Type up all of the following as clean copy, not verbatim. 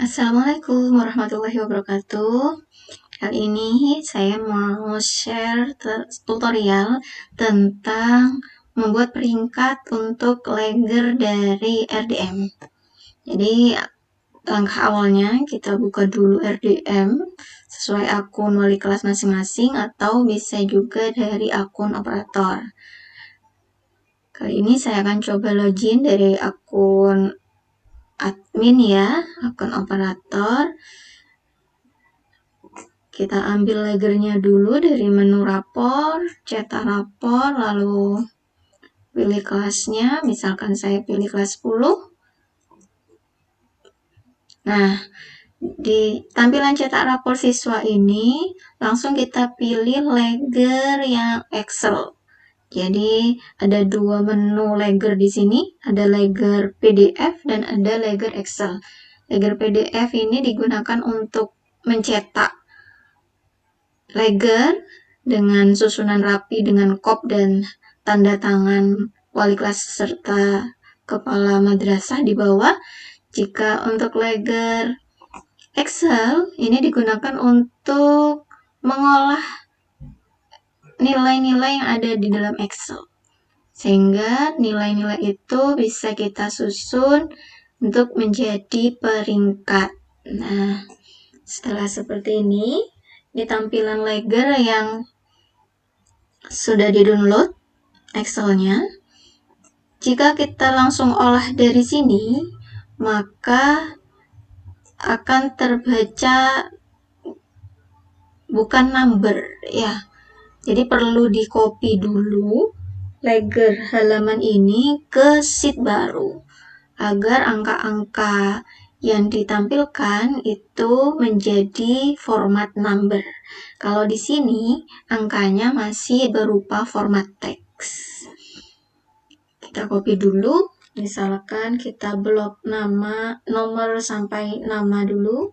Assalamualaikum warahmatullahi wabarakatuh. Kali ini saya mau share tutorial tentang membuat peringkat untuk legger dari RDM. Jadi langkah awalnya kita buka dulu RDM sesuai akun wali kelas masing-masing atau bisa juga dari akun operator. Kali ini saya akan coba login dari akun admin ya, akun operator. Kita ambil leggernya dulu dari menu rapor, cetak rapor, lalu pilih kelasnya, misalkan saya pilih kelas 10. Nah, di tampilan cetak rapor siswa ini, langsung kita pilih legger yang Excel. Jadi, ada dua menu legger di sini, ada legger PDF dan ada legger Excel. Legger PDF ini digunakan untuk mencetak legger dengan susunan rapi dengan kop dan tanda tangan wali kelas serta kepala madrasah di bawah. Jika untuk legger Excel ini digunakan untuk mengolah nilai-nilai yang ada di dalam Excel, sehingga nilai-nilai itu bisa kita susun untuk menjadi peringkat. Nah, setelah seperti ini tampilan legger yang sudah di-download Excel-nya. Jika kita langsung olah dari sini, maka akan terbaca bukan number ya. Jadi perlu di-copy dulu legger halaman ini ke sheet baru agar angka-angka yang ditampilkan itu menjadi format number. Kalau di sini angkanya masih berupa format teks. Kita copy dulu, misalkan kita blok nama, nomor sampai nama dulu.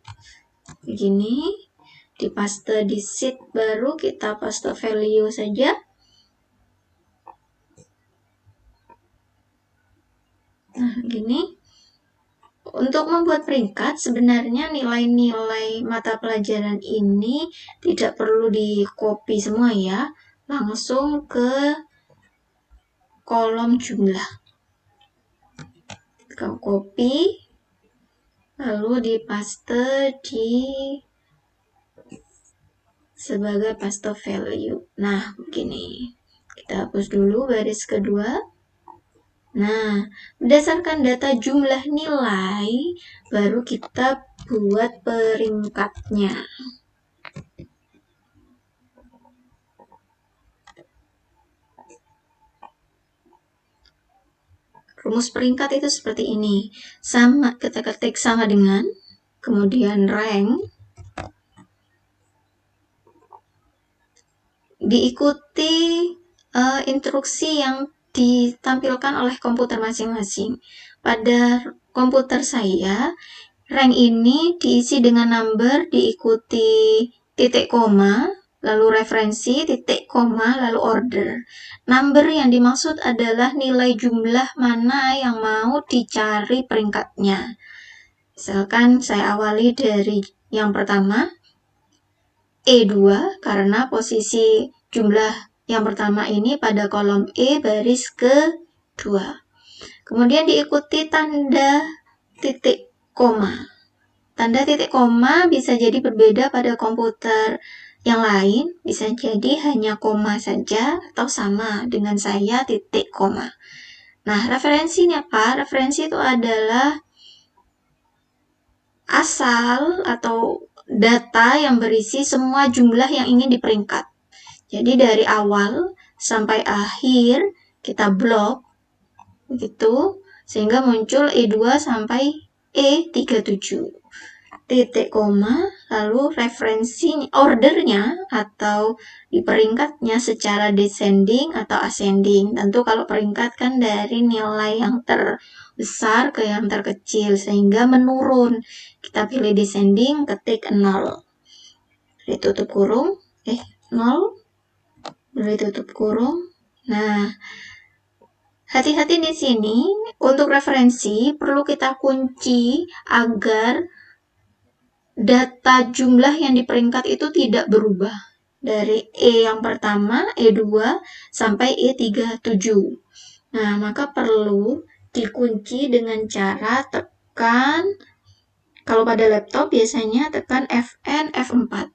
Begini, dipaste di sheet baru, kita paste value saja. Nah, gini. Untuk membuat peringkat, sebenarnya nilai-nilai mata pelajaran ini tidak perlu di-copy semua ya, langsung ke kolom jumlah. Kita copy, lalu dipaste di sebagai paste value. Nah, begini. Kita hapus dulu baris kedua. Nah, berdasarkan data jumlah nilai, baru kita buat peringkatnya. Rumus peringkat itu seperti ini. Sama, kita ketik sama dengan, kemudian rank, diikuti instruksi yang ditampilkan oleh komputer masing-masing. Pada komputer saya, rank ini diisi dengan number, diikuti titik koma, lalu referensi, titik koma, lalu order. Number yang dimaksud adalah nilai jumlah mana yang mau dicari peringkatnya. Misalkan saya awali dari yang pertama, E2, karena posisi jumlah yang pertama ini pada kolom E baris ke-2. Kemudian diikuti tanda titik koma. Tanda titik koma bisa jadi berbeda pada komputer yang lain, bisa jadi hanya koma saja atau sama dengan saya titik koma. Nah, referensinya apa? Referensi itu adalah asal atau data yang berisi semua jumlah yang ingin diperingkat. Jadi dari awal sampai akhir kita blok begitu sehingga muncul E2 sampai E37. Titik koma, lalu referensi ordernya atau di peringkatnya secara descending atau ascending. Tentu kalau peringkat kan dari nilai yang terbesar ke yang terkecil sehingga menurun. Kita pilih descending, ketik 0. Ditutup kurung, 0. Ditutup kurung. Nah, hati-hati di sini. Untuk referensi perlu kita kunci agar data jumlah yang di peringkat itu tidak berubah. Dari E yang pertama, E2, sampai E37. Nah, maka perlu dikunci dengan cara tekan, kalau pada laptop biasanya tekan Fn, F4.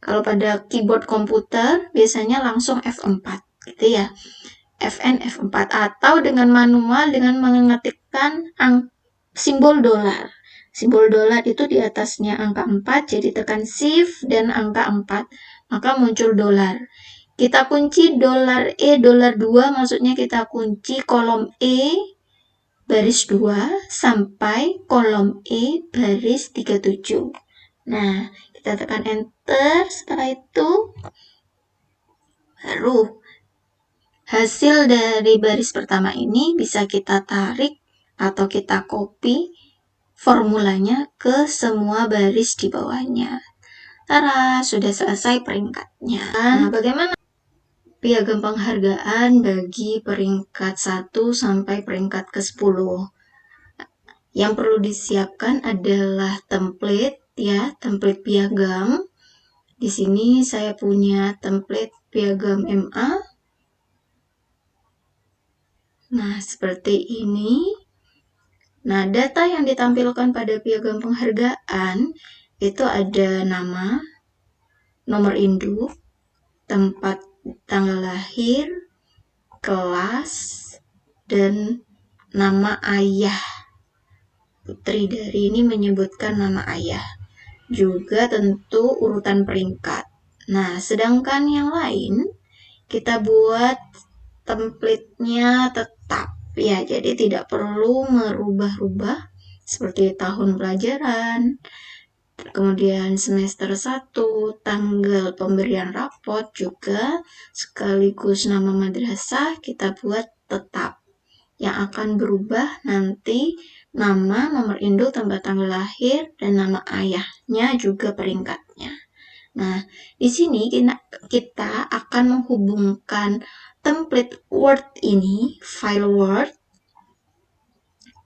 Kalau pada keyboard komputer biasanya langsung F4, gitu ya. Fn, F4. Atau dengan manual dengan mengetikkan simbol dolar. Simbol dolar itu di atasnya angka 4, jadi tekan shift dan angka 4, maka muncul dolar. Kita kunci dolar E, dolar 2, maksudnya kita kunci kolom E baris 2 sampai kolom E baris 37. Nah, kita tekan enter, setelah itu baru hasil dari baris pertama ini bisa kita tarik atau kita copy formulanya ke semua baris di bawahnya. Tara, sudah selesai peringkatnya. Nah, bagaimana piagam penghargaan bagi peringkat 1 sampai peringkat ke-10? Yang perlu disiapkan adalah template ya, template piagam. Di sini saya punya template piagam MA. Nah, seperti ini. Nah, data yang ditampilkan pada piagam penghargaan itu ada nama, nomor induk, tempat tanggal lahir, kelas, dan nama ayah. Putri dari ini menyebutkan nama ayah. Juga tentu urutan peringkat. Nah, sedangkan yang lain kita buat template-nya tetap ya, jadi tidak perlu merubah-rubah seperti tahun pelajaran, kemudian semester 1, tanggal pemberian rapot juga, sekaligus nama madrasah kita buat tetap. Yang akan berubah nanti nama, nomor induk, tempat tanggal lahir, dan nama ayahnya juga peringkatnya. Nah, di sini kita akan menghubungkan template Word ini, file Word,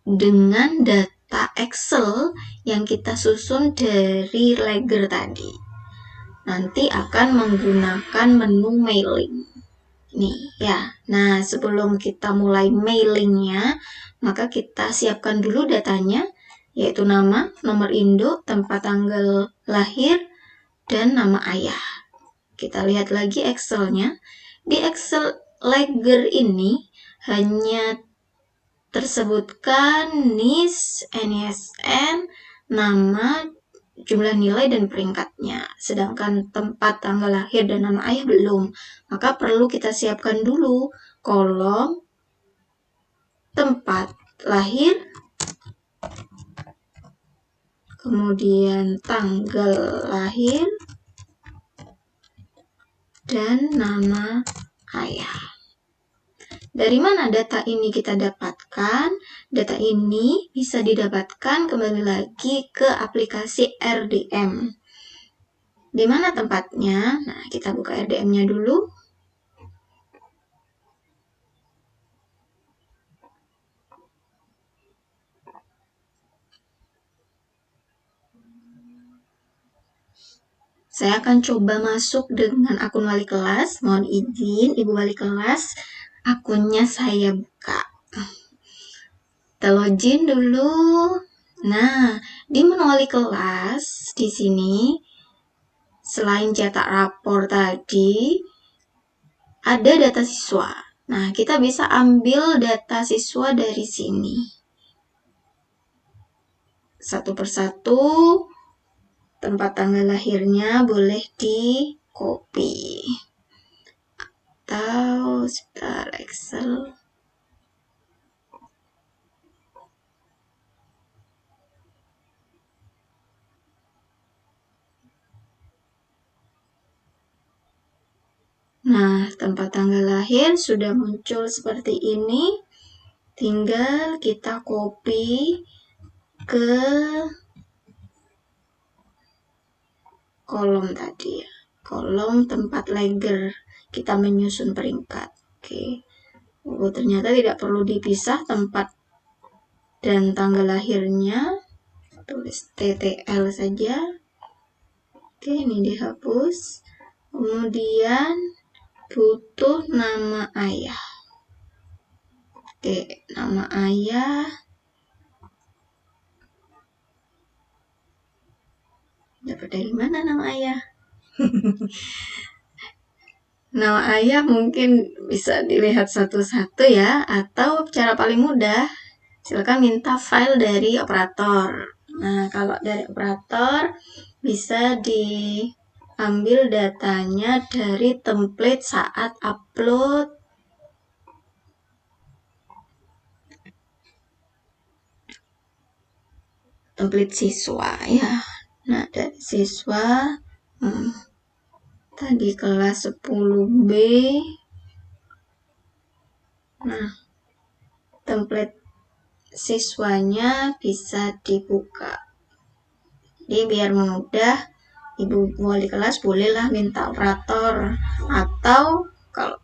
dengan data Excel yang kita susun dari Legger tadi. Nanti akan menggunakan menu mailing. Nih ya. Nah, sebelum kita mulai mailingnya, maka kita siapkan dulu datanya, yaitu nama, nomor induk, tempat tanggal lahir, dan nama ayah. Kita lihat lagi Excel-nya. Di Excel Legger ini hanya tersebutkan NIS, NISN, nama, jumlah nilai, dan peringkatnya. Sedangkan tempat tanggal lahir dan nama ayah belum. Maka perlu kita siapkan dulu kolom tempat lahir, kemudian tanggal lahir, dan nama ayah. Dari mana data ini kita dapatkan? Data ini bisa didapatkan kembali lagi ke aplikasi RDM. Di mana tempatnya? Nah, kita buka RDM-nya dulu. Saya akan coba masuk dengan akun wali kelas. Mohon izin, Ibu wali kelas. Akunnya saya buka. Kita login dulu. Nah, di menu wali kelas, di sini, selain cetak rapor tadi, ada data siswa. Nah, kita bisa ambil data siswa dari sini. Satu persatu, tempat tanggal lahirnya boleh di copy. Atau sebentar, Excel. Nah, tempat tanggal lahir sudah muncul seperti ini. Tinggal kita copy ke kolom tadi ya. Kolom tempat Legger kita menyusun peringkat. Oke. Oh, ternyata tidak perlu dipisah tempat dan tanggal lahirnya. tulis TTL saja. Oke, ini dihapus. Kemudian butuh nama ayah. Oke, nama ayah. Dapat dari mana nama ayah? Nama ayah mungkin bisa dilihat satu-satu ya, atau cara paling mudah, silakan minta file dari operator. Nah, kalau dari operator bisa diambil datanya dari template saat upload template siswa ya. Nah, dari siswa tadi kelas 10B. Nah, template siswanya bisa dibuka. Jadi biar mudah, ibu wali kelas bolehlah minta operator, atau kalau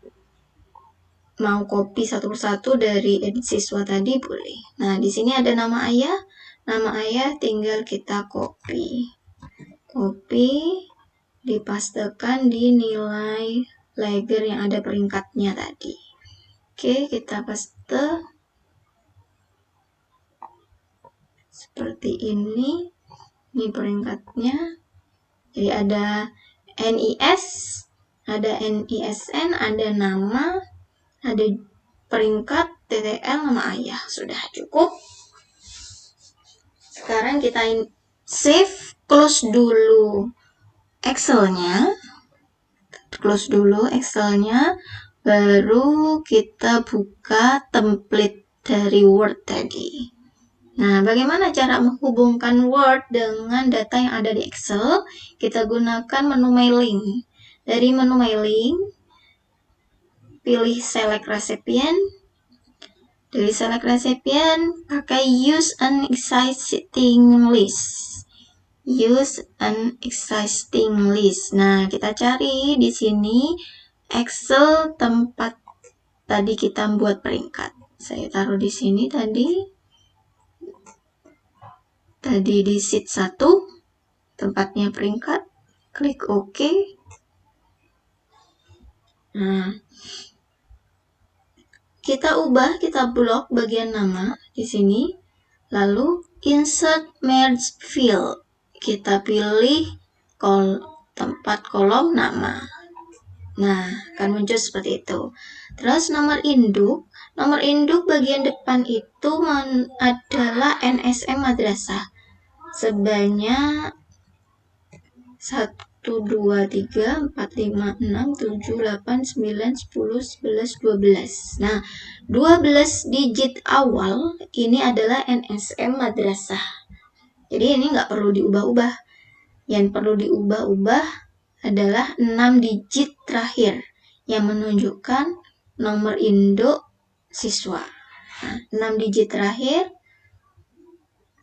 mau copy satu persatu dari edit siswa tadi boleh. Nah, di sini ada nama ayah. Nama ayah tinggal kita copy, dipastekan di nilai lager yang ada peringkatnya tadi. Oke, kita paste seperti ini. Ini peringkatnya. Jadi ada NIS, ada NISN, ada nama, ada peringkat, TTL, nama ayah. Sudah cukup. Sekarang kita save, close dulu Excelnya, baru kita buka template dari Word tadi. Nah, bagaimana cara menghubungkan Word dengan data yang ada di Excel? Kita gunakan menu mailing. Dari menu mailing, pilih select recipient. Dari select recipient, pakai use an existing list. Nah, kita cari di sini Excel tempat tadi kita buat peringkat. Saya taruh di sini tadi di sheet 1, tempatnya peringkat. Klik OK. Nah, kita blok bagian nama di sini. Lalu insert merge field. Kita pilih tempat kolom nama. Nah, akan muncul seperti itu. Terus nomor induk bagian depan itu adalah NSM madrasah. Sebanyak 1, 2, 3, 4, 5, 6, 7, 8, 9, 10, 11, 12. Nah, 12 digit awal ini adalah NSM madrasah. Jadi ini nggak perlu diubah-ubah. Yang perlu diubah-ubah adalah 6 digit terakhir yang menunjukkan nomor induk siswa. Nah, 6 digit terakhir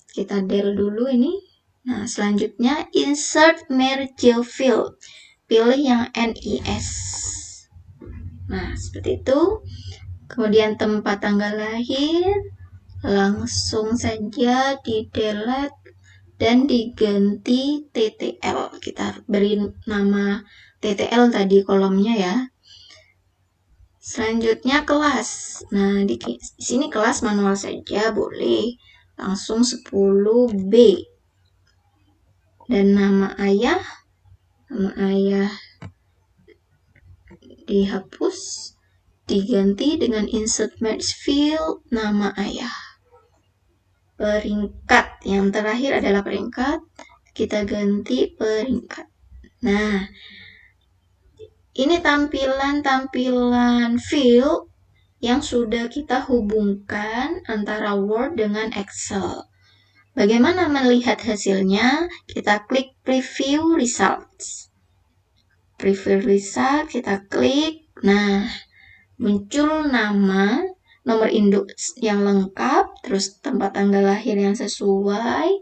kita del dulu ini. Nah, selanjutnya insert merge field. Pilih yang NIS. Nah, seperti itu. Kemudian tempat tanggal lahir langsung saja di delete dan diganti TTL. Kita beri nama TTL tadi kolomnya ya. Selanjutnya kelas. Nah, di sini kelas manual saja boleh. Langsung 10B. Dan nama ayah dihapus, diganti dengan insert merge field nama ayah. Peringkat yang terakhir adalah peringkat, kita ganti peringkat. Nah, ini tampilan field yang sudah kita hubungkan antara Word dengan Excel. Bagaimana melihat hasilnya? Kita klik preview results. Preview result, kita klik. Nah, muncul nama, nomor induk yang lengkap, terus tempat tanggal lahir yang sesuai,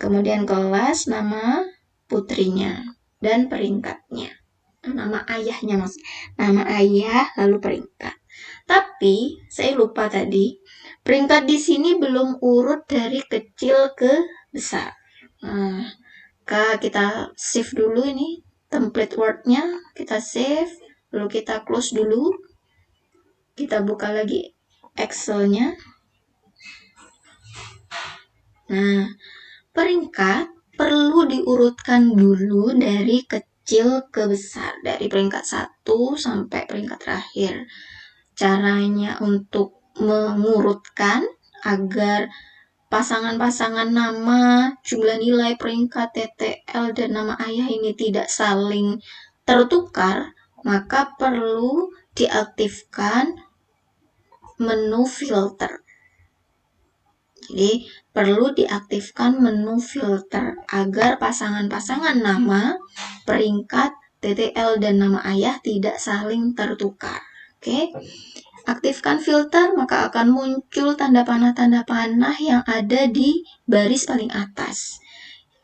kemudian kelas, nama putrinya, dan peringkatnya. Nama ayah, lalu peringkat. Tapi, saya lupa tadi, Peringkat di sini belum urut dari kecil ke besar. Nah, kita save dulu ini template Word-nya, kita save, lalu kita close dulu. Kita buka lagi Excel-nya. Nah, peringkat perlu diurutkan dulu dari kecil ke besar, dari peringkat 1 sampai peringkat terakhir. Caranya untuk mengurutkan agar pasangan-pasangan nama, jumlah nilai, peringkat, TTL, dan nama ayah ini tidak saling tertukar, maka perlu diaktifkan menu filter. Jadi, perlu diaktifkan menu filter agar pasangan-pasangan nama, peringkat, TTL, dan nama ayah tidak saling tertukar. Oke. Aktifkan filter, maka akan muncul tanda panah-tanda panah yang ada di baris paling atas.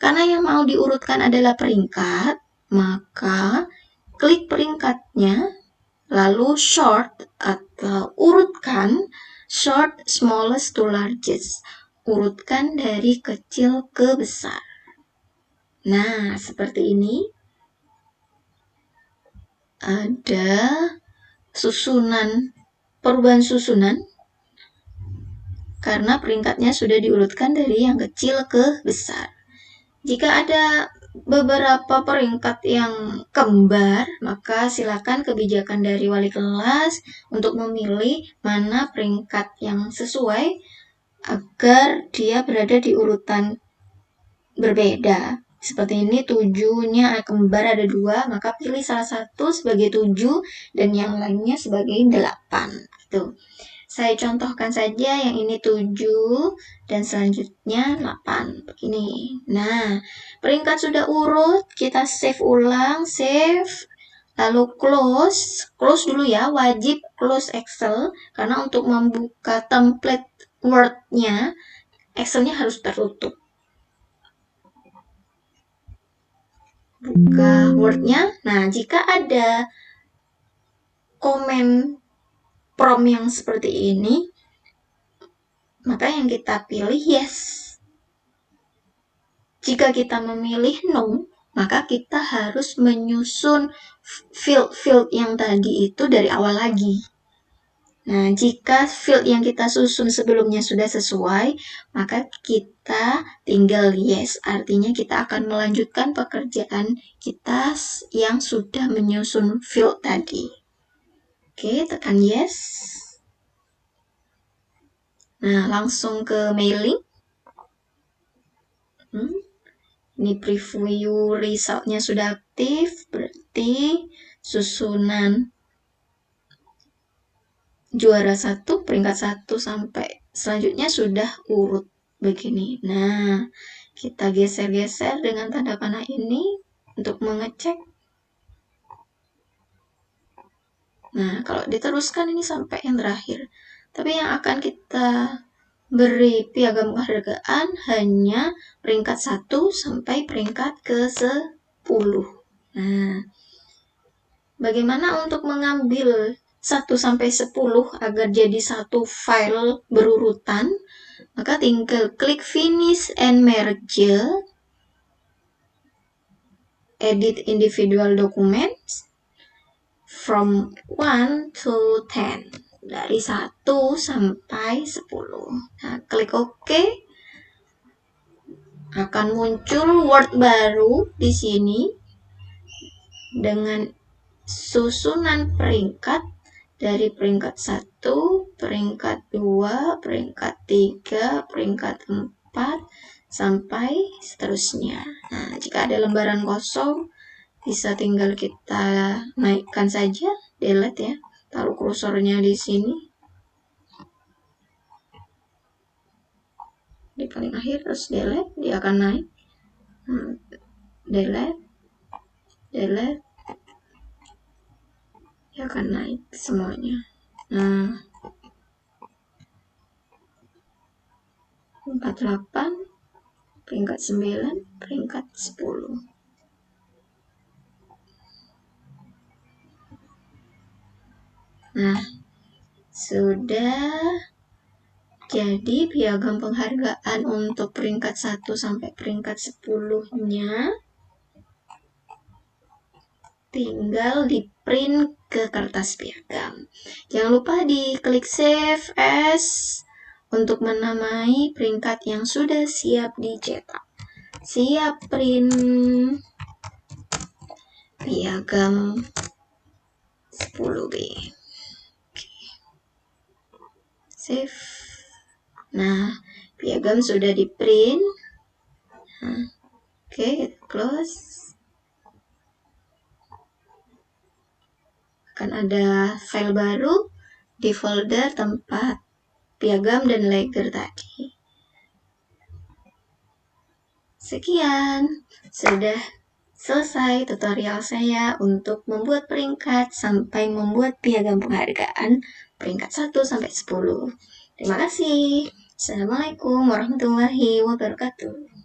Karena yang mau diurutkan adalah peringkat, maka klik peringkatnya, lalu sort atau urutkan, sort smallest to largest. Urutkan dari kecil ke besar. Nah, seperti ini. Ada perubahan susunan karena peringkatnya sudah diurutkan dari yang kecil ke besar. Jika ada beberapa peringkat yang kembar, maka silakan kebijakan dari wali kelas untuk memilih mana peringkat yang sesuai agar dia berada di urutan berbeda. Seperti ini 7-nya kembar ada 2, maka pilih salah satu sebagai 7 dan yang lainnya sebagai 8. Gitu. Saya contohkan saja yang ini 7 dan selanjutnya 8. Begini. Nah, peringkat sudah urut, kita save ulang, save, lalu close. Close dulu ya, wajib close Excel karena untuk membuka template Word-nya, Excel-nya harus tertutup. Buka Word-nya. Nah, jika ada komen prompt yang seperti ini, maka yang kita pilih yes. Jika kita memilih no, maka kita harus menyusun field-field yang tadi itu dari awal lagi. Nah, jika field yang kita susun sebelumnya sudah sesuai, maka kita tinggal yes. Artinya kita akan melanjutkan pekerjaan kita yang sudah menyusun field tadi. Oke, tekan yes. Nah, langsung ke mailing. Ini preview resultnya sudah aktif, berarti susunan juara 1, peringkat 1 sampai selanjutnya sudah urut begini. Nah, kita geser-geser dengan tanda panah ini untuk mengecek. Nah, kalau diteruskan ini sampai yang terakhir. Tapi yang akan kita beri piagam penghargaan hanya peringkat 1 sampai peringkat ke-10. Nah, bagaimana untuk mengambil 1 sampai 10 agar jadi satu file berurutan? Maka tinggal klik finish and merge, edit individual documents from 1 to 10. Dari 1 sampai 10. Nah, klik OK. Akan muncul Word baru di sini dengan susunan peringkat dari peringkat 1, peringkat 2, peringkat 3, peringkat 4, sampai seterusnya. Nah, jika ada lembaran kosong, bisa tinggal kita naikkan saja, delete ya. Taruh kursornya di sini. Di paling akhir terus delete, dia akan naik. Delete, delete, dia akan naik semuanya. Nah, 48, peringkat 9, peringkat 10. Nah, sudah Jadi piagam penghargaan untuk peringkat 1 sampai peringkat 10-nya tinggal di print ke kertas piagam. Jangan lupa diklik save as untuk menamai peringkat yang sudah siap dicetak. Siap print piagam 10B. Oke. Save. Nah, piagam sudah di print. Oke, close. Akan ada file baru di folder tempat piagam dan leger tadi. Sekian, sudah selesai tutorial saya untuk membuat peringkat sampai membuat piagam penghargaan peringkat 1 sampai 10. Terima kasih. Assalamualaikum warahmatullahi wabarakatuh.